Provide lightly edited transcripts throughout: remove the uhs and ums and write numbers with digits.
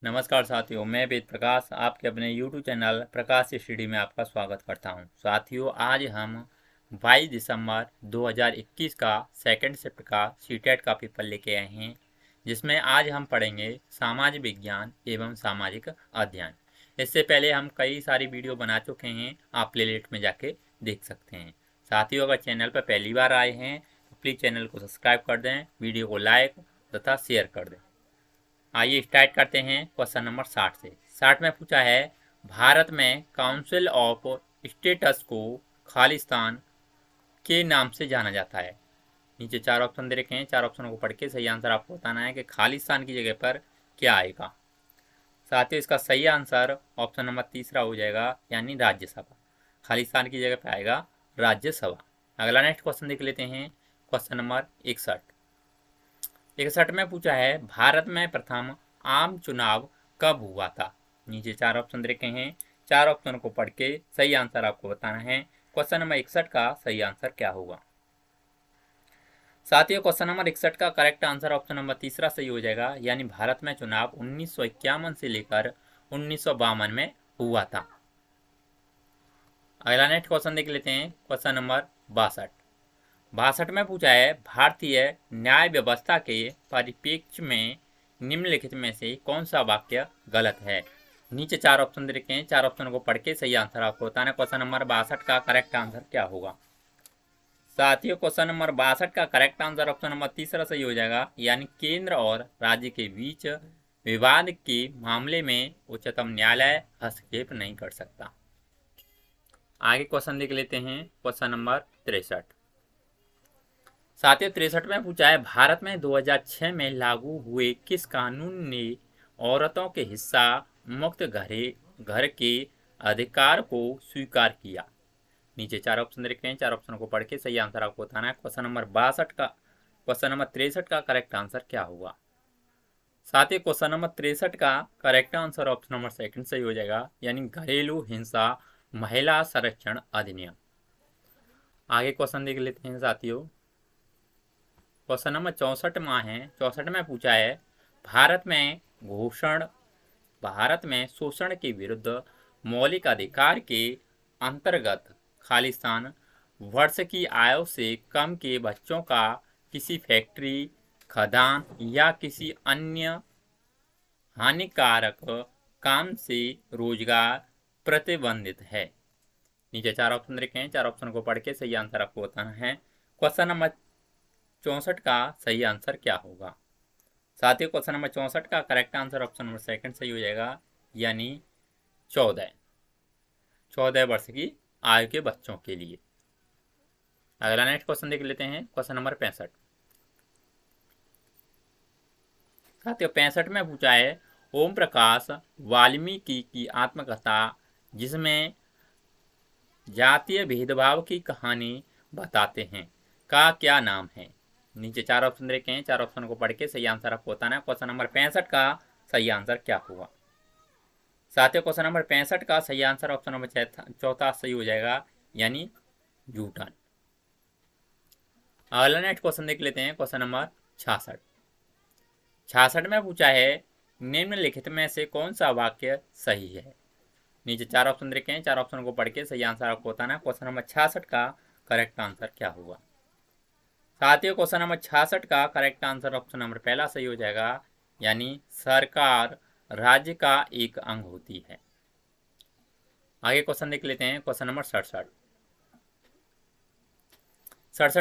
नमस्कार साथियों, मैं वेद प्रकाश आपके अपने YouTube चैनल प्रकाश स्टडी में आपका स्वागत करता हूं। साथियों, आज हम 22 दिसंबर 2021 का सेकंड शिफ्ट का सीटेट का पेपर लेके आए हैं, जिसमें आज हम पढ़ेंगे सामाजिक विज्ञान एवं सामाजिक अध्ययन। इससे पहले हम कई सारी वीडियो बना चुके हैं, आप प्लेलिस्ट में जाके देख सकते हैं। साथियों, अगर चैनल पर पहली बार आए हैं तो प्लीज़ चैनल को सब्सक्राइब कर दें, वीडियो को लाइक तथा शेयर कर दें। आइए स्टार्ट करते हैं क्वेश्चन नंबर 60 से। 60 में पूछा है, भारत में काउंसिल ऑफ स्टेट्स को खालिस्तान के नाम से जाना जाता है। नीचे चार ऑप्शन दे रखे हैं, चार ऑप्शनों को पढ़ के सही आंसर आपको बताना है कि खालिस्तान की जगह पर क्या आएगा। साथियों, इसका सही आंसर ऑप्शन नंबर तीसरा हो जाएगा, यानी राज्यसभा। खालिस्तान की जगह पर आएगा राज्यसभा। अगला नेक्स्ट क्वेश्चन देख लेते हैं, क्वेश्चन नंबर 61 में पूछा है, भारत में प्रथम आम चुनाव कब हुआ था। नीचे चार ऑप्शन दे रखे हैं, चार ऑप्शन को पढ़ के सही आंसर आपको बताना है। क्वेश्चन नंबर 61 का सही आंसर क्या होगा। साथियों, क्वेश्चन नंबर 61 का करेक्ट आंसर ऑप्शन नंबर तीसरा सही हो जाएगा, यानी भारत में चुनाव 1951 से लेकर 1952 में हुआ था। अगला नेक्स्ट क्वेश्चन देख लेते हैं, क्वेश्चन नंबर 62 में पूछा है, भारतीय न्याय व्यवस्था के परिप्रेक्ष्य में निम्नलिखित में से कौन सा वाक्य गलत है। नीचे चार ऑप्शन दे रखे हैं, चार ऑप्शन को पढ़ के सही आंसर आपको बताना है। क्वेश्चन नंबर 62 का करेक्ट आंसर क्या होगा। साथियों, क्वेश्चन नंबर 62 का करेक्ट आंसर ऑप्शन नंबर तीसरा सही हो जाएगा, यानी केंद्र और राज्य के बीच विवाद के मामले में उच्चतम न्यायालय हस्तक्षेप नहीं कर सकता। आगे क्वेश्चन देख लेते हैं, क्वेश्चन नंबर 63। साथियों, 63 में पूछा है, भारत में 2006 में लागू हुए किस कानून ने औरतों के हिस्सा मुक्त घर के अधिकार को स्वीकार किया। नीचे चार ऑप्शन रखे हैं, चार ऑप्शन को पढ़ के सही आंसर आपको बताना है। क्वेश्चन नंबर 63 का करेक्ट आंसर क्या होगा। साथ ही क्वेश्चन नंबर 63 का correct answer option number second सही हो जाएगा, यानी घरेलू हिंसा महिला संरक्षण अधिनियम। आगे क्वेश्चन देख लेते हैं साथियों, क्वेश्चन नंबर 64 में पूछा है, भारत में शोषण के विरुद्ध मौलिक अधिकार के अंतर्गत खालिस्तान वर्ष की आयु से कम के बच्चों का किसी फैक्ट्री, खदान या किसी अन्य हानिकारक काम से रोजगार प्रतिबंधित है। नीचे चार ऑप्शन रखे हैं, चार ऑप्शन को पढ़ के सही आंसर आपको बताना है। क्वेश्चन नंबर 64 का सही आंसर क्या होगा। साथ ही क्वेश्चन नंबर 64 का correct answer option number second सही हो जाएगा, यानी 14 वर्ष की आयु के बच्चों के लिए। अगला नेक्स्ट क्वेश्चन देख लेते हैं, क्वेश्चन नंबर 65। साथियों, 65 में पूछा है, ओम प्रकाश वाल्मीकि की आत्मकथा जिसमें जातीय भेदभाव की कहानी बताते हैं का क्या नाम है। नीचे चार ऑप्शन रखे हैं, चार ऑप्शन को पढ़ के सही आंसर आपको बताना है। क्वेश्चन नंबर 65 का सही आंसर क्या होगा। साथियों, क्वेश्चन नंबर 65 का सही आंसर ऑप्शन नंबर चौथा सही हो जाएगा, यानी जूटन। अगला नेक्स्ट क्वेश्चन देख लेते हैं, क्वेश्चन नंबर 66 में पूछा है, निम्नलिखित में से कौन सा वाक्य सही है। नीचे चार ऑप्शन रखे हैं, चार ऑप्शन को पढ़ के सही आंसर आपको बताना है। क्वेश्चन नंबर 66 का करेक्ट आंसर क्या होगा। साथियों, क्वेश्चन नंबर 66 का करेक्ट आंसर ऑप्शन नंबर पहला सही हो जाएगा, यानी सरकार राज्य का एक अंग होती है। आगे क्वेश्चन देख लेते हैं, क्वेश्चन नंबर 67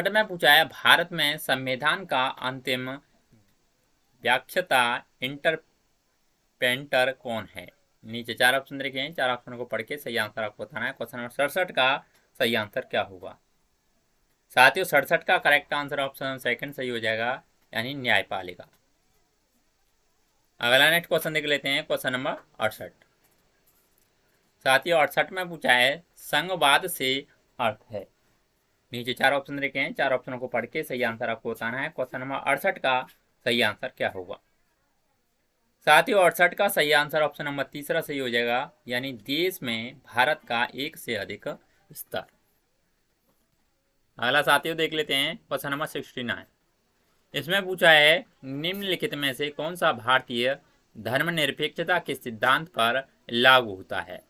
में पूछा है, भारत में संविधान का अंतिम व्याख्याता इंटरप्रेटर कौन है। नीचे चार ऑप्शन रखे हैं, चार ऑप्शन को पढ़ के सही आंसर आपको बताना है। क्वेश्चन नंबर 67 का सही आंसर क्या होगा। साथियों, 67 का करेक्ट आंसर ऑप्शन सेकंड सही हो जाएगा, यानी न्यायपालिका। अगला नेक्स्ट क्वेश्चन देख लेते हैं, क्वेश्चन नंबर 68। साथियों, 68 में पूछा है, संघवाद से अर्थ है। नीचे चार ऑप्शन रखे हैं, चार ऑप्शनों को पढ़ के सही आंसर आपको बताना है। क्वेश्चन नंबर 68 का सही आंसर क्या होगा। साथियों, 68 का सही आंसर ऑप्शन नंबर तीसरा सही हो जाएगा, यानी देश में भारत का एक से अधिक स्तर। अगला साथियों देख लेते हैं, क्वेश्चन नंबर 69। इसमें पूछा है, निम्नलिखित में से कौन सा भारतीय धर्मनिरपेक्षता के सिद्धांत पर लागू होता है।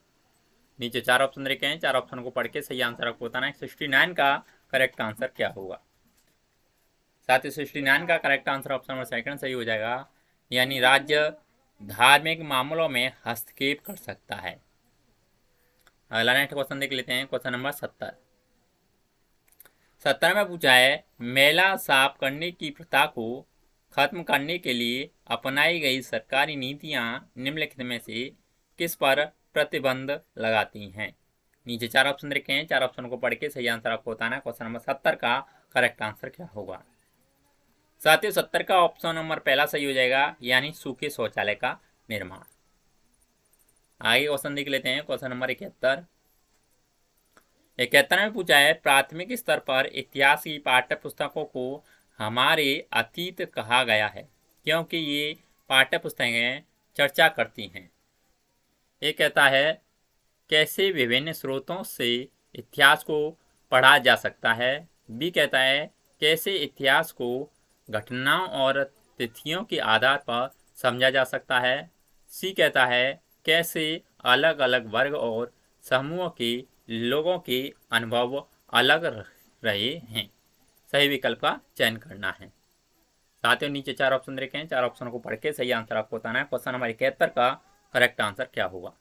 नीचे 4 ऑप्शन रखे हैं, 4 ऑप्शन को पढ़ के सही आंसर आपको बताना है। 69 का करेक्ट आंसर क्या होगा? साथ ही 69 का correct answer option number second सही हो जाएगा, यानी राज्य धार्मिक मामलों में हस्तक्षेप कर सकता है। अगला नेक्स्ट क्वेश्चन देख लेते हैं, क्वेश्चन नंबर 70 में पूछा है, मेला साफ करने की प्रथा को खत्म करने के लिए अपनाई गई सरकारी नीतियां निम्नलिखित में से किस पर प्रतिबंध लगाती हैं? नीचे 4 ऑप्शन रखे हैं, 4 ऑप्शन को पढ़ के सही आंसर आपको बताना है। क्वेश्चन नंबर 70 का करेक्ट आंसर क्या होगा? साथ ही 70 का ऑप्शन नंबर पहला सही हो जाएगा, यानी सूखे शौचालय का निर्माण। आगे क्वेश्चन देख लेते हैं, क्वेश्चन नंबर 71 में पूछा है, प्राथमिक स्तर पर इतिहास की पाठ्य पुस्तकों को हमारे अतीत कहा गया है क्योंकि ये पाठ्य पुस्तकें चर्चा करती हैं। ये कहता है, कैसे विभिन्न स्रोतों से इतिहास को पढ़ा जा सकता है। बी कहता है, कैसे इतिहास को घटनाओं और तिथियों के आधार पर समझा जा सकता है। सी कहता है, कैसे अलग अलग वर्ग और समूह के लोगों के अनुभव अलग रहे हैं। सही विकल्प का चयन करना है। साथ ही नीचे 4 ऑप्शन रखे हैं, 4 ऑप्शन को पढ़ के सही आंसर आपको बताना है। क्वेश्चन नंबर 71 का करेक्ट आंसर क्या होगा?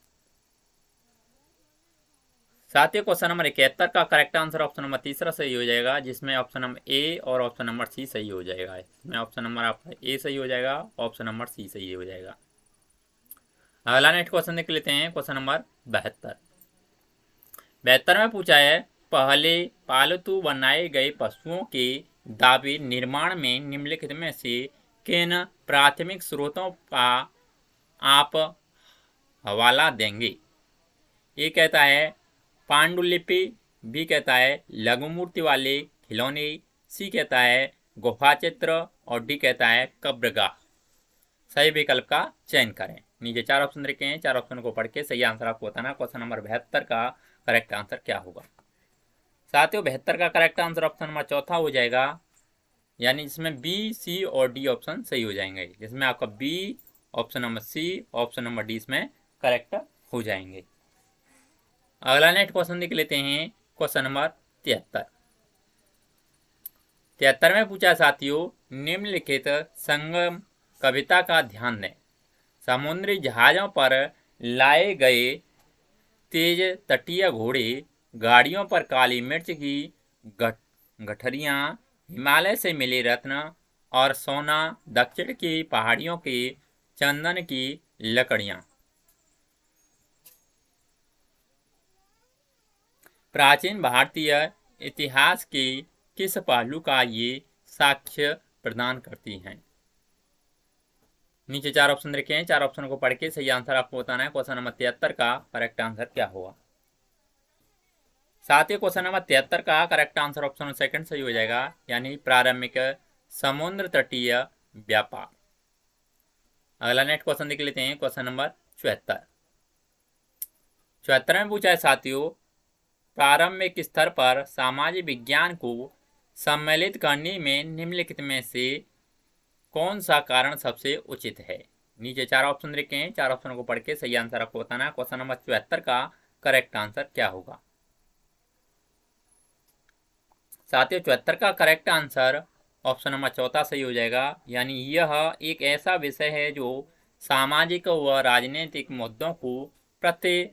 साथ ही क्वेश्चन नंबर 71 का करेक्ट आंसर ऑप्शन नंबर तीसरा सही हो जाएगा, जिसमें ऑप्शन नंबर ए और ऑप्शन नंबर सी सही हो जाएगा। इसमें ऑप्शन नंबर आपका ए सही हो जाएगा, ऑप्शन नंबर सी सही हो जाएगा। अगला नेक्स्ट क्वेश्चन देख लेते हैं, क्वेश्चन नंबर 72 में पूछा है, पहले पालतू बनाए गए पशुओं के दावे निर्माण में निम्नलिखित में से किन प्राथमिक स्रोतों का आप हवाला देंगे? ये कहता है पांडुलिपि, बी कहता है लघुमूर्ति वाले खिलौने, सी कहता है गुफा चित्र और डी कहता है कब्रगाह। सही विकल्प का चयन करें। नीचे 4 ऑप्शन रखे हैं, 4 ऑप्शन को पढ़ के सही आंसर आपको बताना। क्वेश्चन नंबर 72 का करेक्ट आंसर क्या होगा? साथियों 72 का करेक्ट आंसर ऑप्शन नंबर चौथा हो जाएगा, यानी जिसमें बी, सी और डी ऑप्शन सही हो जाएंगे, जिसमें आपका B, option number C, option number D इसमें करेक्ट हो जाएंगे। अगला नेक्स्ट क्वेश्चन देख लेते हैं, क्वेश्चन नंबर 73 में पूछा साथियों, निम्नलिखित संगम कविता का ध्यान दें। समुद्री जहाजों पर लाए गए तेज तटीय घोड़े, गाड़ियों पर काली मिर्च की गठरियां, हिमालय से मिले रत्न और सोना, दक्षिण की पहाड़ियों के चंदन की लकड़ियां। प्राचीन भारतीय इतिहास के किस पहलू का ये साक्ष्य प्रदान करती हैं? नीचे 4 ऑप्शन रखे हैं, 4 ऑप्शन को पढ़ के सही आंसर आपको बताना है। क्वेश्चन नंबर 73 का करेक्ट आंसर क्या होगा? साथ ही क्वेश्चन नंबर 73 का करेक्ट आंसर ऑप्शन सेकंड सही हो जाएगा, यानी प्रारंभिक समुद्र तटीय व्यापार। अगला नेक्स्ट क्वेश्चन देख लेते हैं, क्वेश्चन नंबर 74 में पूछा है साथियों, प्रारंभिक स्तर पर सामाजिक विज्ञान को सम्मिलित करने में निम्नलिखित में से कौन सा कारण सबसे उचित है? नीचे 4 ऑप्शन रखे हैं, 4 ऑप्शन को पढ़ के सही आंसर आपको बताना है। क्वेश्चन नंबर 74 का करेक्ट आंसर क्या होगा? साथियों 74 का करेक्ट आंसर ऑप्शन नंबर चौथा सही हो जाएगा, यानी यह एक ऐसा विषय है जो सामाजिक व राजनीतिक मुद्दों को प्रति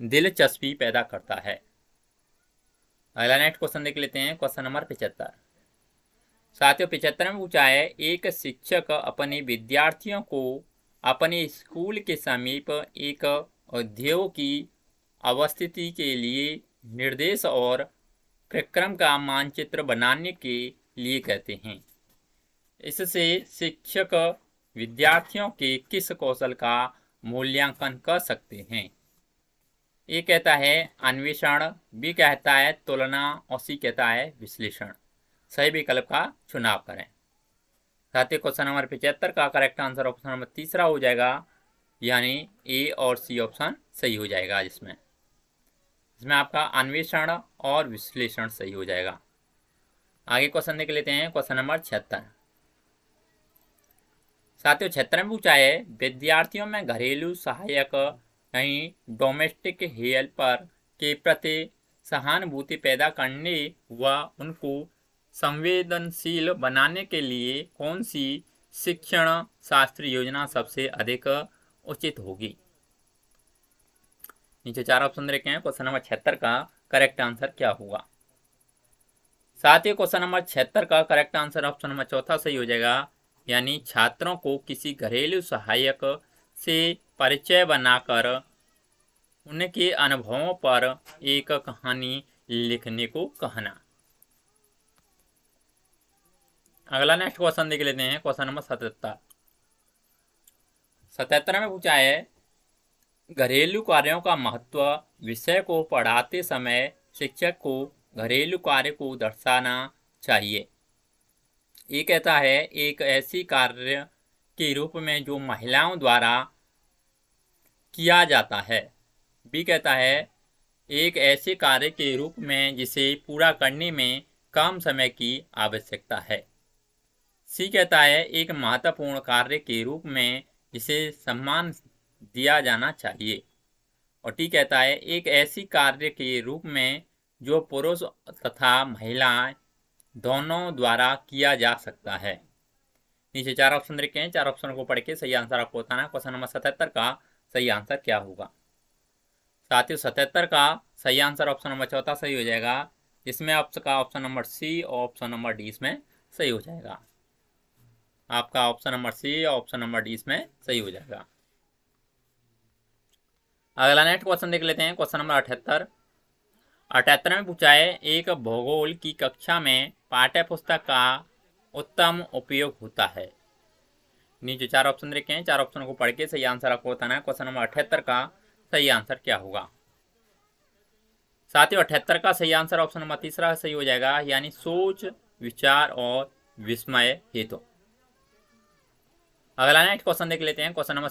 दिलचस्पी पैदा करता है। अगला नेक्स्ट क्वेश्चन देख लेते हैं, क्वेश्चन नंबर 75। साथियों 75 में पूछा है, एक शिक्षक अपने विद्यार्थियों को अपने स्कूल के समीप एक उद्योग की अवस्थिति के लिए निर्देश और प्रक्रम का मानचित्र बनाने के लिए कहते हैं। इससे शिक्षक विद्यार्थियों के किस कौशल का मूल्यांकन कर सकते हैं? ए कहता है अन्वेषण, बी कहता है तुलना और सी कहता है विश्लेषण। सही विकल्प का चुनाव करें। साथ ही क्वेश्चन नंबर 75 का करेक्ट आंसर ऑप्शन नंबर तीसरा हो जाएगा, यानी ए और सी ऑप्शन सही हो जाएगा, जिसमें आपका अन्वेषण और विश्लेषण सही हो जाएगा। आगे क्वेश्चन देख लेते हैं, क्वेश्चन नंबर 76। साथियों 76 में पूछा है विद्यार्थियों में घरेलू सहायक यानी डोमेस्टिक हेल्पर के प्रति सहानुभूति पैदा करने व उनको संवेदनशील बनाने के लिए कौन सी शिक्षण शास्त्र योजना सबसे अधिक उचित होगी। नीचे 4 ऑप्शन रखे हैं। क्वेश्चन नंबर 76 का करेक्ट आंसर क्या होगा। साथ ही क्वेश्चन नंबर 76 का करेक्ट आंसर ऑप्शन नंबर चौथा सही हो जाएगा, यानी छात्रों को किसी घरेलू सहायक से परिचय बनाकर उनके अनुभवों पर एक कहानी लिखने को कहना। अगला नेक्स्ट क्वेश्चन देख लेते हैं। क्वेश्चन नंबर 77 में पूछा है घरेलू कार्यों का महत्व। विषय को पढ़ाते समय शिक्षक को घरेलू कार्य को दर्शाना चाहिए। ये कहता है एक ऐसी कार्य के रूप में जो महिलाओं द्वारा किया जाता है। बी कहता है एक ऐसे कार्य के रूप में जिसे पूरा करने में कम समय की आवश्यकता है। सी कहता है एक महत्वपूर्ण कार्य के रूप में जिसे सम्मान दिया जाना चाहिए। और टी कहता है एक ऐसी कार्य के रूप में जो पुरुष तथा महिलाएं दोनों द्वारा किया जा सकता है। नीचे 4 ऑप्शन रखे हैं। 4 ऑप्शन को पढ़ के सही आंसर आपको बताना है। क्वेश्चन नंबर 77 का सही आंसर क्या होगा। साथियों 77 का सही आंसर ऑप्शन नंबर चौथा सही हो जाएगा, जिसमें आपका ऑप्शन नंबर सी और ऑप्शन नंबर डी इसमें सही हो जाएगा। आपका ऑप्शन नंबर सी और ऑप्शन नंबर डी इसमें सही हो जाएगा। अगला नेक्स्ट क्वेश्चन देख लेते हैं। क्वेश्चन नंबर 78 में पूछा है एक भूगोल की कक्षा में पाठ्य पुस्तक का उत्तम उपयोग होता है। नीचे 4 ऑप्शन रखे हैं। 4 ऑप्शन को पढ़ के सही आंसर आपको बताना है। क्वेश्चन नंबर 78 का सही आंसर क्या होगा। साथियों 78 का सही आंसर ऑप्शन नंबर तीसरा सही हो जाएगा, यानी सोच विचार और विस्मय हेतु। अगला नेक्स्ट क्वेश्चन देख लेते हैं। क्वेश्चन नंबर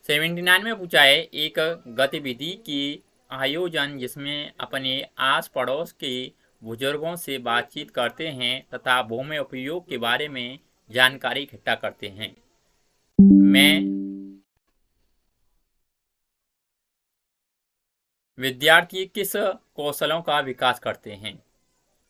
79 में पूछा है एक गतिविधि की आयोजन जिसमें अपने आस पड़ोस के बुजुर्गों से बातचीत करते हैं तथा भूमि उपयोग के बारे में जानकारी इकट्ठा करते हैं। मैं विद्यार्थी किस कौशलों का विकास करते हैं।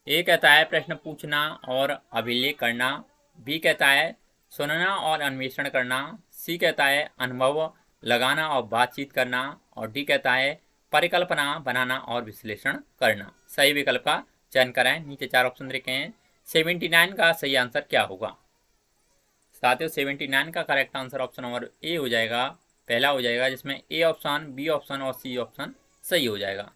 ए कहता है प्रश्न पूछना और अभिलेख करना। बी कहता है सुनना और अन्वेषण करना। सी कहता है अनुभव लगाना और बातचीत करना। और डी कहता है परिकल्पना बनाना और विश्लेषण करना। सही विकल्प का चयन करें। नीचे 4 ऑप्शन रखे हैं। 79 का सही आंसर क्या होगा। साथियों 79 का correct answer option number A हो जाएगा, पहला हो जाएगा, जिसमें ए ऑप्शन, बी ऑप्शन और सी ऑप्शन सही हो जाएगा।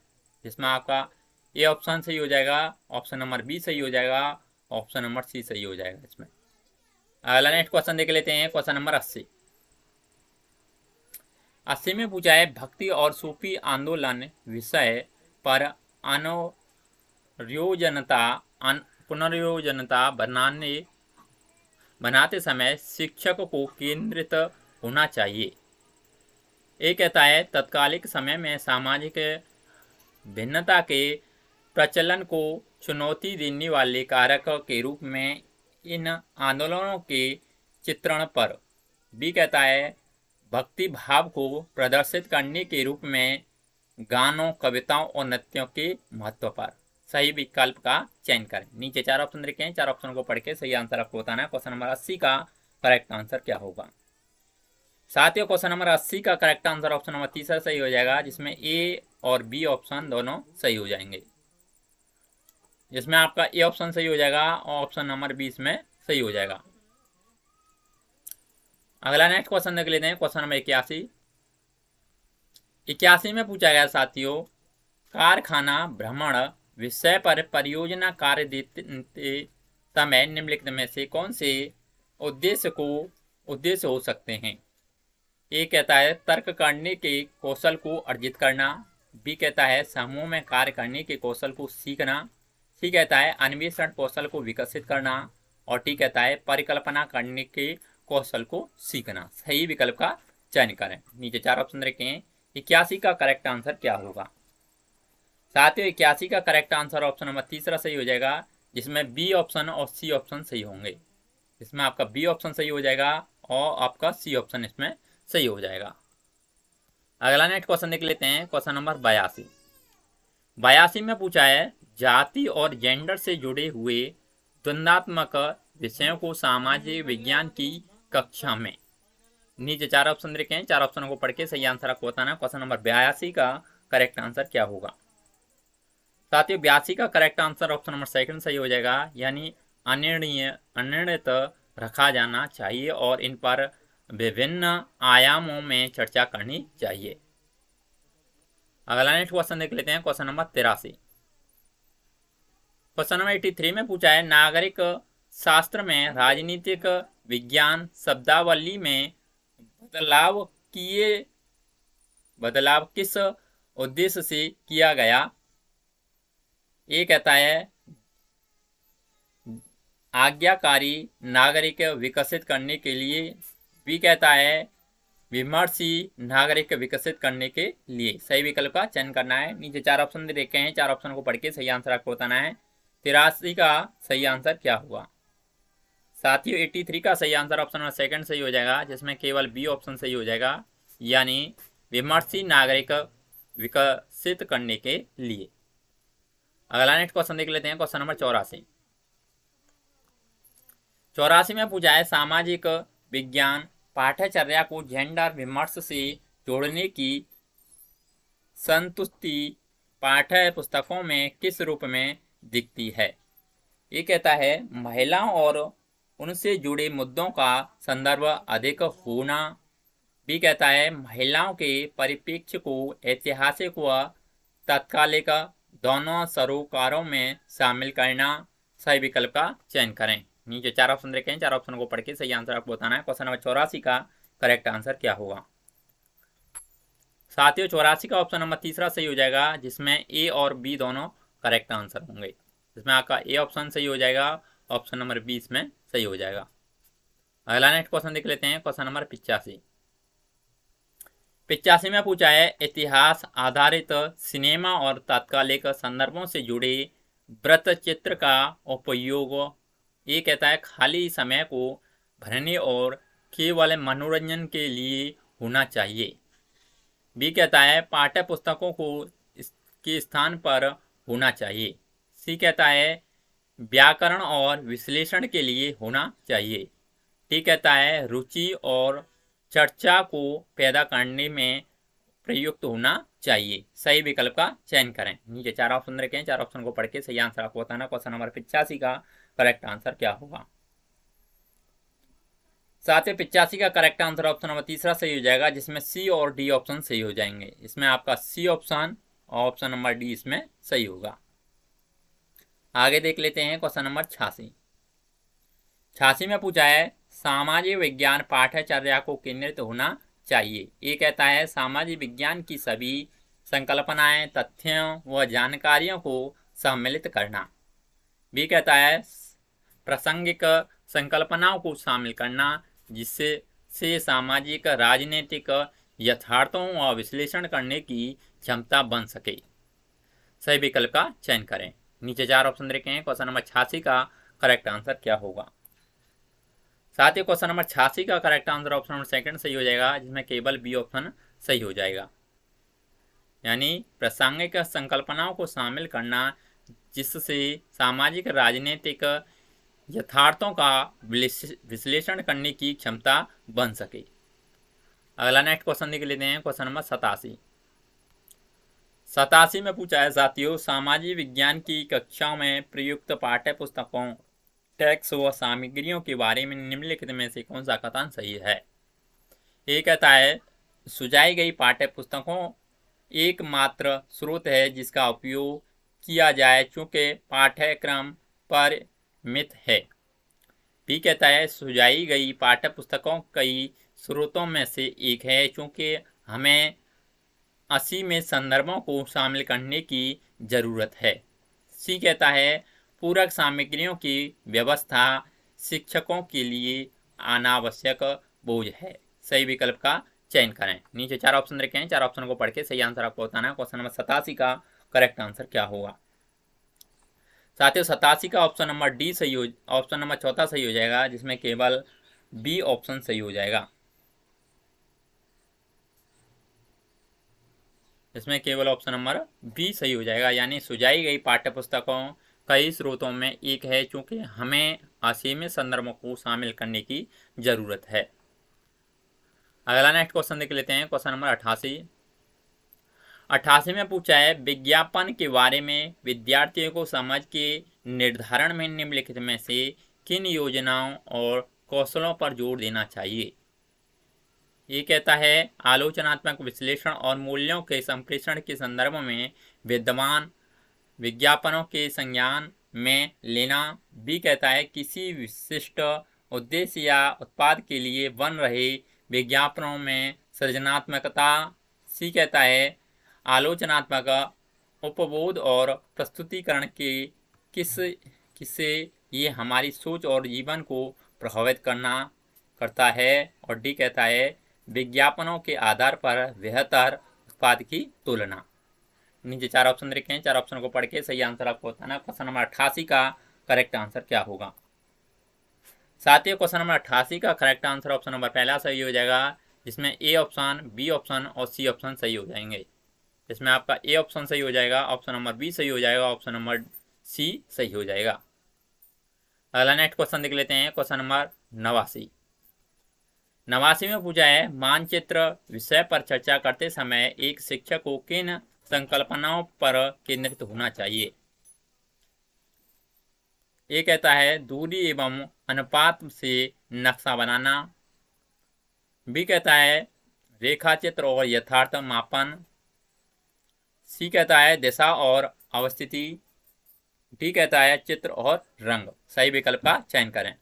जिसमें आपका ए ऑप्शन सही हो जाएगा, ऑप्शन नंबर बी सही हो जाएगा, ऑप्शन नंबर सी सही हो जाएगा। इसमें अगला नेक्स्ट क्वेश्चन देख लेते हैं। क्वेश्चन नंबर 80 में पूछा है भक्ति और सूफी आंदोलन विषय पर पुनर्योजनता बनाते समय शिक्षक को केंद्रित होना चाहिए। ये कहता है तत्कालिक समय में सामाजिक भिन्नता के प्रचलन को चुनौती देने वाले कारक के रूप में इन आंदोलनों के चित्रण पर। बी कहता है भक्ति भाव को प्रदर्शित करने के रूप में गानों, कविताओं और नृत्यों के महत्व पर। सही विकल्प का चयन करें। नीचे 4 ऑप्शन रखे हैं। 4 ऑप्शन को पढ़ के सही आंसर आपको बताना है। क्वेश्चन नंबर 80 का करेक्ट आंसर क्या होगा। साथियों क्वेश्चन नंबर 80 का करेक्ट आंसर ऑप्शन नंबर तीसरा सही हो जाएगा, जिसमें ए और बी ऑप्शन दोनों सही हो जाएंगे। जिसमें आपका ए ऑप्शन सही हो जाएगा और ऑप्शन नंबर 20 में सही हो जाएगा। अगला नेक्स्ट क्वेश्चन देख लेते हैं। क्वेश्चन नंबर 81 में पूछा गया साथियों कारखाना भ्रमण विषय पर परियोजना कार्य देते समय निम्नलिखित में से कौन से उद्देश्य हो सकते हैं। ए कहता है तर्क करने के कौशल को अर्जित करना। बी कहता है समूह में कार्य करने के कौशल को सीखना। सी कहता है अन्वेषण कौशल को विकसित करना। और टी कहता है परिकल्पना करने के कौशल को सीखना। सही विकल्प का चयन करें। नीचे 4 ऑप्शन रखे हैं। 81 का करेक्ट आंसर क्या होगा। साथियों 81 का करेक्ट आंसर ऑप्शन नंबर तीसरा सही हो जाएगा, जिसमें बी ऑप्शन और सी ऑप्शन सही होंगे। इसमें आपका बी ऑप्शन सही हो जाएगा और आपका सी ऑप्शन इसमें सही हो जाएगा। अगला नेक्स्ट क्वेश्चन देख लेते हैं, क्वेश्चन नंबर 82। 82 में पूछा है जाति और जेंडर से जुड़े हुए द्वंद्वात्मक विषयों को सामाजिक विज्ञान की कक्षा में। नीचे 4 ऑप्शन देखे हैं, 4 ऑप्शन को पढ़ के सही आंसर आपको बताना। क्वेश्चन नंबर 82 का करेक्ट आंसर क्या होगा? साथियों 82 का correct answer option number second सही हो जाएगा, यानी अनिर्णित रखा जाना चाहिए और इन पर विभिन्न आयामों में चर्चा करनी चाहिए। अगला नेक्स्ट क्वेश्चन देख लेते हैं, क्वेश्चन नंबर 83। क्वेश्चन नंबर 83 में पूछा है नागरिक शास्त्र में राजनीतिक विज्ञान शब्दावली में बदलाव किस उद्देश्य से किया गया? ए कहता है आज्ञाकारी नागरिक विकसित करने के लिए, बी कहता है विमर्शी नागरिक विकसित करने के लिए। सही विकल्प का चयन करना है। नीचे 4 ऑप्शन दे रखे हैं, 4 ऑप्शन को पढ़ के सही आंसर आपको बताना है। 83 का सही आंसर क्या हुआ? साथियों 83 का सही आंसर ऑप्शन नंबर सेकंड सही हो जाएगा, जिसमें केवल बी ऑप्शन सही हो जाएगा, यानी विमर्शी नागरिक विकसित करने के लिए। अगला नेक्स्ट क्वेश्चन देख लेते हैं, क्वेश्चन नंबर 84। 84 में पूछा है सामाजिक विज्ञान पाठ्यचर्या को जेंडर विमर्श से जोड़ने की संतुष्टि पाठ्य पुस्तकों में किस रूप में दिखती है? ये कहता है महिलाओं और उनसे जुड़े मुद्दों का संदर्भ अधिक होना। बी कहता है महिलाओं के परिप्रेक्ष्य को ऐतिहासिक व तत्कालिक दोनों सरोकारों में शामिल करना। सही विकल्प का चयन करें। नीचे 4 ऑप्शन रखे हैं, 4 ऑप्शन को पढ़ के सही आंसर आपको बताना है। क्वेश्चन नंबर 84 का करेक्ट आंसर क्या होगा? साथियों 84 का ऑप्शन नंबर तीसरा सही हो जाएगा, जिसमें ए और बी दोनों करेक्ट आंसर होंगे। इसमें आपका ए ऑप्शन सही हो जाएगा, ऑप्शन नंबर बी इसमें सही हो जाएगा। अगला नेक्स्ट क्वेश्चन देख लेते हैं, क्वेश्चन नंबर 85। 85 में पूछा है इतिहास आधारित सिनेमा और तात्कालिक संदर्भों से जुड़े वृत्त चित्र का उपयोग। ये कहता है खाली समय को भरने और केवल मनोरंजन के लिए होना चाहिए। बी कहता है पाठ्य पुस्तकों को इसके स्थान पर होना चाहिए। सी कहता है व्याकरण और विश्लेषण के लिए होना चाहिए। डी कहता है रुचि और चर्चा को पैदा करने में प्रयुक्त होना चाहिए। सही विकल्प का चयन करें। नीचे 4 ऑप्शन रखे हैं, 4 ऑप्शन को पढ़ के सही आंसर आपको बताना। क्वेश्चन नंबर 85 का करेक्ट आंसर क्या होगा? साथ ही 85 का करेक्ट आंसर ऑप्शन नंबर तीसरा सही हो जाएगा, जिसमें सी और डी ऑप्शन सही हो जाएंगे। इसमें आपका सी ऑप्शन और ऑप्शन नंबर डी इसमें सही होगा। आगे देख लेते हैं क्वेश्चन नंबर 86। 86 में पूछा है सामाजिक विज्ञान पाठ्यचर्या को केंद्रित होना चाहिए। ये कहता है सामाजिक विज्ञान की सभी संकल्पनाएं, तथ्यों व जानकारियों को सम्मिलित करना। बी कहता है प्रासंगिक संकल्पनाओं को शामिल करना, जिससे सामाजिक राजनीतिक यथार्थों व विश्लेषण करने की क्षमता बन सके। सही विकल्प का चयन करें। नीचे 4 ऑप्शन रखे हैं, क्वेश्चन नंबर 86 का करेक्ट आंसर क्या होगा? साथ ही क्वेश्चन नंबर 86 का correct answer option number second सही हो जाएगा, जिसमें केवल बी ऑप्शन सही हो जाएगा, यानी प्रासंगिक संकल्पनाओं को शामिल करना, जिससे सामाजिक राजनीतिक यथार्थों का विश्लेषण करने की क्षमता बन सके। अगला नेक्स्ट क्वेश्चन देख लेते हैं, क्वेश्चन नंबर 87। 87 में पूछा है साथियों सामाजिक विज्ञान की कक्षाओं में प्रयुक्त पाठ्य पुस्तकों, टेक्स्ट व सामग्रियों के बारे में निम्नलिखित में से कौन सा कथन सही है? ये कहता है सुझाई गई पाठ्य पुस्तकों एकमात्र स्रोत है जिसका उपयोग किया जाए चूंकि पाठ्यक्रम परिमित है। बी कहता है सुझाई गई पाठ्य पुस्तकों कई स्रोतों में से एक है चूंकि हमें 80 में संदर्भों को शामिल करने की जरूरत है। सी कहता है पूरक सामग्रियों की व्यवस्था शिक्षकों के लिए अनावश्यक बोझ है। सही विकल्प का चयन करें। नीचे 4 ऑप्शन रखे हैं, 4 ऑप्शन को पढ़ के सही आंसर आपको बताना है। क्वेश्चन नंबर 87 का करेक्ट आंसर क्या होगा? साथियों 87 का ऑप्शन नंबर डी सही हो, ऑप्शन नंबर चौथा सही हो जाएगा, जिसमें केवल बी ऑप्शन सही हो जाएगा। इसमें केवल ऑप्शन नंबर बी सही हो जाएगा, यानी सुझाई गई पाठ्य पुस्तकों कई स्रोतों में एक है, चूंकि हमें असीमित संदर्भों को शामिल करने की जरूरत है। अगला नेक्स्ट क्वेश्चन देख लेते हैं, क्वेश्चन नंबर 88 में पूछा है विज्ञापन के बारे में विद्यार्थियों को समझ के निर्धारण में निम्नलिखित में से किन योजनाओं और कौशलों पर जोर देना चाहिए। ये कहता है आलोचनात्मक विश्लेषण और मूल्यों के संप्रेषण के संदर्भ में विद्यमान विज्ञापनों के संज्ञान में लेना। बी कहता है किसी विशिष्ट उद्देश्य या उत्पाद के लिए बन रहे विज्ञापनों में सृजनात्मकता। सी कहता है आलोचनात्मक उपबोध और प्रस्तुतिकरण के किससे ये हमारी सोच और जीवन को प्रभावित करता है। और डी कहता है विज्ञापनों के आधार पर बेहतर उत्पाद की तुलना। नीचे 4 ऑप्शन देखे हैं, 4 ऑप्शन को पढ़ के सही आंसर आपको बताना। क्वेश्चन नंबर 88 का करेक्ट आंसर क्या होगा। साथियों क्वेश्चन नंबर 88 का करेक्ट आंसर ऑप्शन नंबर पहला सही हो जाएगा, जिसमें ए ऑप्शन, बी ऑप्शन और सी ऑप्शन सही हो जाएंगे। इसमें आपका ए ऑप्शन सही हो जाएगा, ऑप्शन नंबर बी सही हो जाएगा, ऑप्शन नंबर सी सही हो जाएगा। अगला नेक्स्ट क्वेश्चन देख लेते हैं, क्वेश्चन नंबर 89 में पूछा है मानचित्र विषय पर चर्चा करते समय एक शिक्षक को किन संकल्पनाओं पर केंद्रित होना चाहिए। ये कहता है दूरी एवं अनुपात से नक्शा बनाना। बी कहता है रेखा चित्र और यथार्थ मापन। सी कहता है दिशा और अवस्थिति। डी कहता है चित्र और रंग। सही विकल्प का चयन करें।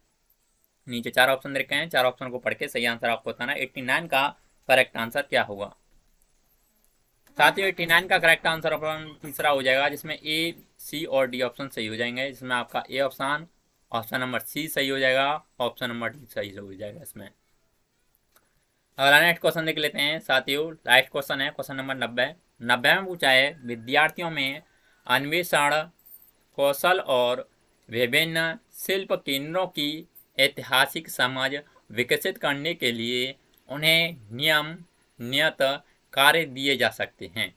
नीचे 4 ऑप्शन रखे हैं, 4 ऑप्शन को पढ़ के सही आंसर आपको बताना। 89 का करेक्ट आंसर क्या होगा। साथियों 89 का करेक्ट आंसर ऑप्शन तीसरा हो जाएगा, जिसमें ए, सी और डी ऑप्शन सही हो जाएंगे। इसमें आपका A option, option number C सही हो जाएगा, ऑप्शन नंबर डी सही हो जाएगा इसमें। अगला नेक्स्ट क्वेश्चन देख लेते हैं साथियों, लास्ट क्वेश्चन है क्वेश्चन नंबर 90 में पूछा है विद्यार्थियों में अन्वेषण कौशल और विभिन्न शिल्प केंद्रों की ऐतिहासिक समझ विकसित करने के लिए उन्हें नियत कार्य दिए जा सकते हैं।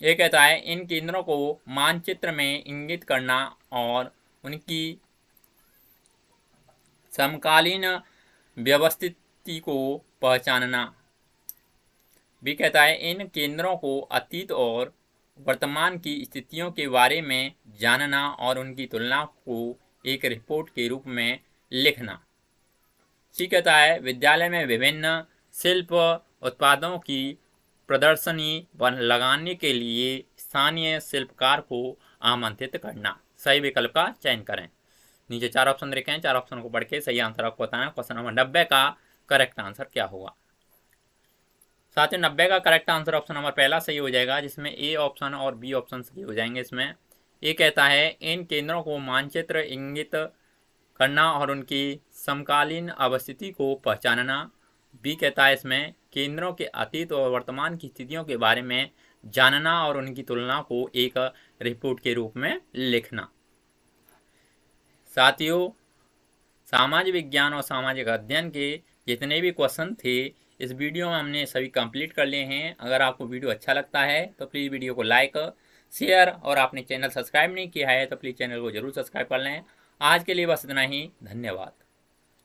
ये कहता है इन केंद्रों को मानचित्र में इंगित करना और उनकी समकालीन व्यवस्थिति को पहचानना। भी कहता है इन केंद्रों को अतीत और वर्तमान की स्थितियों के बारे में जानना और उनकी तुलना को एक रिपोर्ट के रूप में लिखना। सी कहता है विद्यालय में विभिन्न शिल्प उत्पादों की प्रदर्शनी लगाने के लिए स्थानीय शिल्पकार को आमंत्रित करना। सही विकल्प का चयन करें। नीचे 4 ऑप्शन रखे हैं, 4 ऑप्शन को पढ़ के सही आंसर आपको बताना। क्वेश्चन नंबर 90 का करेक्ट आंसर क्या होगा। साथियों 90 का करेक्ट आंसर ऑप्शन नंबर पहला सही हो जाएगा, जिसमें ए ऑप्शन और बी ऑप्शन सही हो जाएंगे। इसमें ए कहता है इन केंद्रों को मानचित्र इंगित करना और उनकी समकालीन अवस्थिति को पहचानना। बी कहता है इसमें केंद्रों के अतीत और वर्तमान की स्थितियों के बारे में जानना और उनकी तुलना को एक रिपोर्ट के रूप में लिखना। साथियों सामाजिक विज्ञान और सामाजिक अध्ययन के जितने भी क्वेश्चन थे इस वीडियो में हमने सभी कंप्लीट कर लिए हैं। अगर आपको वीडियो अच्छा लगता है तो प्लीज़ वीडियो को लाइक, शेयर और आपने चैनल सब्सक्राइब नहीं किया है तो प्लीज़ चैनल को जरूर सब्सक्राइब कर लें। आज के लिए बस इतना ही, धन्यवाद।